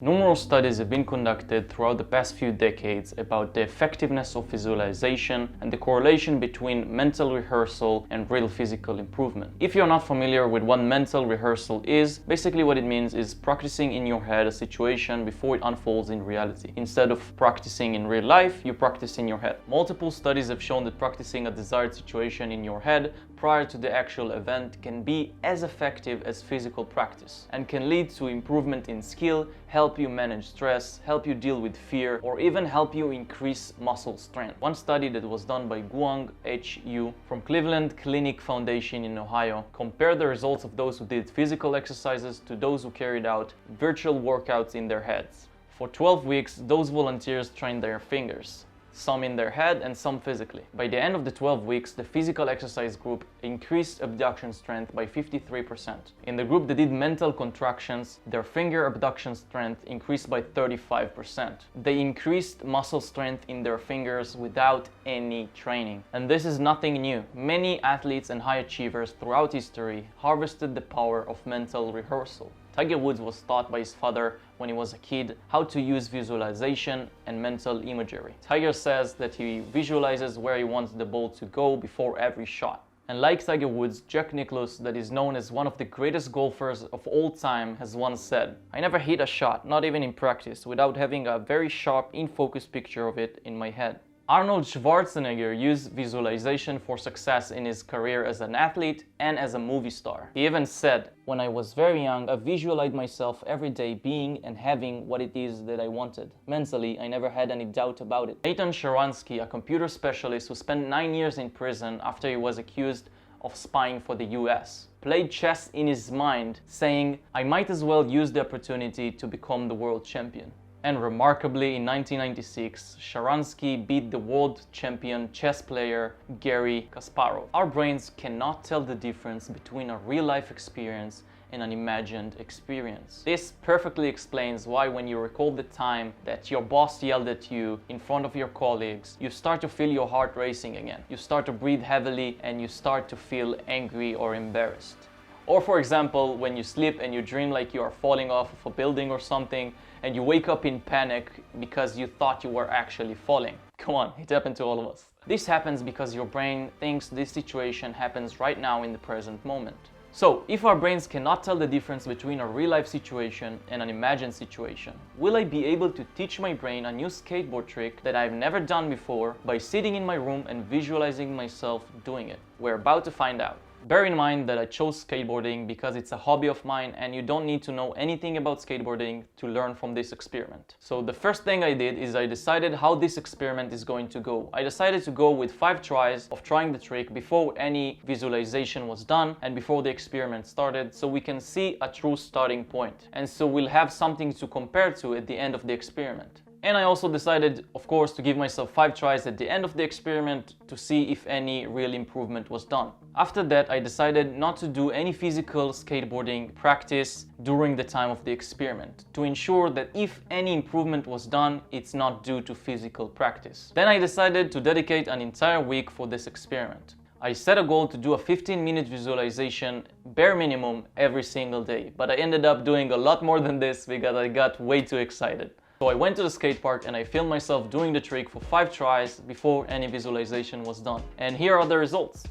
Numerous studies have been conducted throughout the past few decades about the effectiveness of visualization and the correlation between mental rehearsal and real physical improvement. If you're not familiar with what mental rehearsal is, basically what it means is practicing in your head a situation before it unfolds in reality. Instead of practicing in real life, you practice in your head. Multiple studies have shown that practicing a desired situation in your head prior to the actual event can be as effective as physical practice and can lead to improvement in skill, help you manage stress, help you deal with fear, or even help you increase muscle strength. One study that was done by Guang H.U. from Cleveland Clinic Foundation in Ohio compared the results of those who did physical exercises to those who carried out virtual workouts in their heads. For 12 weeks, those volunteers trained their fingers, some in their head and some physically. By the end of the 12 weeks, the physical exercise group increased abduction strength by 53%. In the group that did mental contractions, their finger abduction strength increased by 35%. They increased muscle strength in their fingers without any training. And this is nothing new. Many athletes and high achievers throughout history harvested the power of mental rehearsal. Tiger Woods was taught by his father when he was a kid how to use visualization and mental imagery. Tiger says that he visualizes where he wants the ball to go before every shot. And like Tiger Woods, Jack Nicklaus, that is known as one of the greatest golfers of all time, has once said, "I never hit a shot, not even in practice, without having a very sharp, in-focus picture of it in my head." Arnold Schwarzenegger used visualization for success in his career as an athlete and as a movie star. He even said, "When I was very young, I visualized myself every day being and having what it is that I wanted. Mentally, I never had any doubt about it." Nathan Sharansky, a computer specialist who spent 9 years in prison after he was accused of spying for the US, played chess in his mind, saying, "I might as well use the opportunity to become the world champion." And remarkably, in 1996, Sharansky beat the world champion chess player Garry Kasparov. Our brains cannot tell the difference between a real-life experience and an imagined experience. This perfectly explains why when you recall the time that your boss yelled at you in front of your colleagues, you start to feel your heart racing again. You start to breathe heavily and you start to feel angry or embarrassed. Or for example, when you sleep and you dream like you are falling off of a building or something, and you wake up in panic because you thought you were actually falling. Come on, it happened to all of us. This happens because your brain thinks this situation happens right now in the present moment. So, if our brains cannot tell the difference between a real-life situation and an imagined situation, will I be able to teach my brain a new skateboard trick that I've never done before by sitting in my room and visualizing myself doing it? We're about to find out. Bear in mind that I chose skateboarding because it's a hobby of mine and you don't need to know anything about skateboarding to learn from this experiment. So the first thing I did is I decided how this experiment is going to go. I decided to go with 5 tries of trying the trick before any visualization was done and before the experiment started, so we can see a true starting point. And so we'll have something to compare to at the end of the experiment. And I also decided, of course, to give myself 5 tries at the end of the experiment to see if any real improvement was done. After that, I decided not to do any physical skateboarding practice during the time of the experiment, to ensure that if any improvement was done, it's not due to physical practice. Then I decided to dedicate an entire week for this experiment. I set a goal to do a 15-minute visualization, bare minimum, every single day, but I ended up doing a lot more than this because I got way too excited. So I went to the skate park and I filmed myself doing the trick for 5 tries before any visualization was done. And here are the results.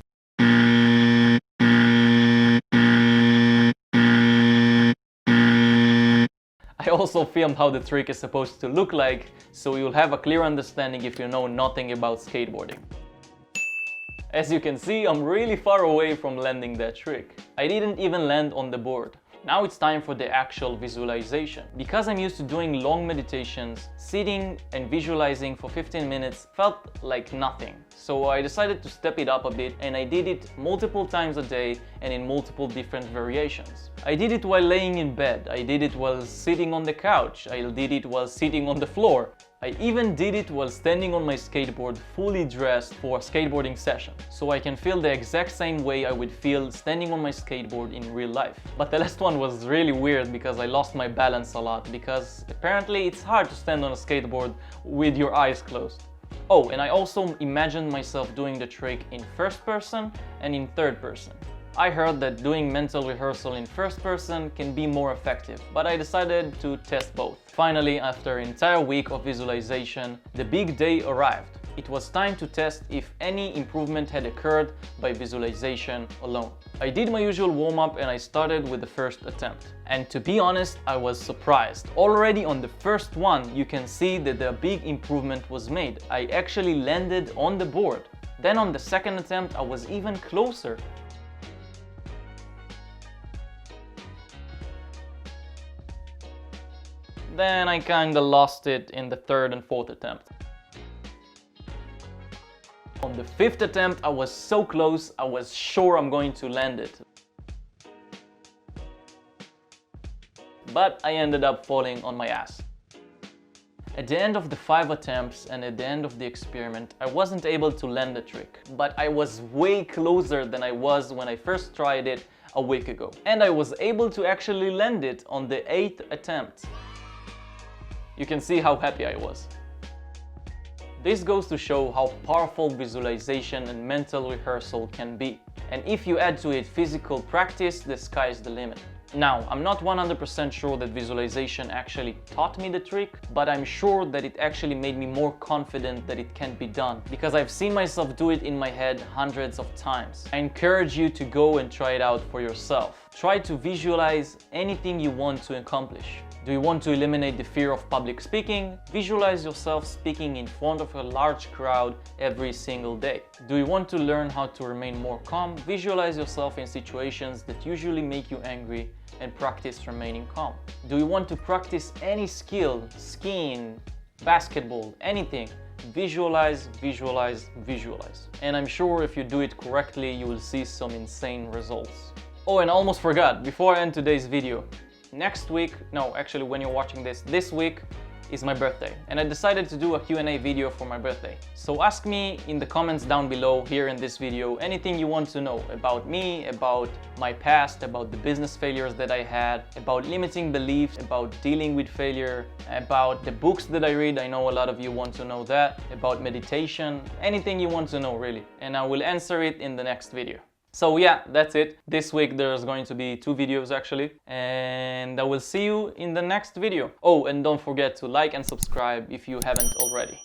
I also filmed how the trick is supposed to look like, so you'll have a clear understanding if you know nothing about skateboarding. As you can see, I'm really far away from landing that trick. I didn't even land on the board. Now it's time for the actual visualization. Because I'm used to doing long meditations, sitting and visualizing for 15 minutes felt like nothing. So I decided to step it up a bit and I did it multiple times a day and in multiple different variations. I did it while laying in bed, I did it while sitting on the couch, I did it while sitting on the floor. I even did it while standing on my skateboard fully dressed for a skateboarding session, so I can feel the exact same way I would feel standing on my skateboard in real life. But the last one was really weird because I lost my balance a lot, because apparently it's hard to stand on a skateboard with your eyes closed. Oh, and I also imagined myself doing the trick in first person and in third person. I heard that doing mental rehearsal in first person can be more effective, but I decided to test both. Finally, after an entire week of visualization, the big day arrived. It was time to test if any improvement had occurred by visualization alone. I did my usual warm-up and I started with the first attempt. And to be honest, I was surprised. Already on the first one, you can see that a big improvement was made. I actually landed on the board. Then on the second attempt, I was even closer. Then I kinda lost it in the third and fourth attempt. On the fifth attempt, I was so close, I was sure I'm going to land it. But I ended up falling on my ass. At the end of the 5 attempts and at the end of the experiment, I wasn't able to land the trick. But I was way closer than I was when I first tried it a week ago. And I was able to actually land it on the 8th attempt. You can see how happy I was. This goes to show how powerful visualization and mental rehearsal can be. And if you add to it physical practice, the sky is the limit. Now, I'm not 100% sure that visualization actually taught me the trick, but I'm sure that it actually made me more confident that it can be done, because I've seen myself do it in my head hundreds of times. I encourage you to go and try it out for yourself. Try to visualize anything you want to accomplish. Do you want to eliminate the fear of public speaking? Visualize yourself speaking in front of a large crowd every single day. Do you want to learn how to remain more calm? Visualize yourself in situations that usually make you angry and practice remaining calm. Do you want to practice any skill, skiing, basketball, anything? Visualize, visualize, visualize. And I'm sure if you do it correctly, you will see some insane results. Oh, and I almost forgot, before I end today's video, next week, no, actually when you're watching this week is my birthday, and I decided to do a Q&A video for my birthday. So ask me in the comments down below here in this video anything you want to know about me, about my past, about the business failures that I had, about limiting beliefs, about dealing with failure, about the books that I read. I know a lot of you want to know that, about meditation, anything you want to know really, and I will answer it in the next video. So yeah, that's it. This week there's going to be 2 videos actually, and I will see you in the next video. Oh, and don't forget to like and subscribe if you haven't already.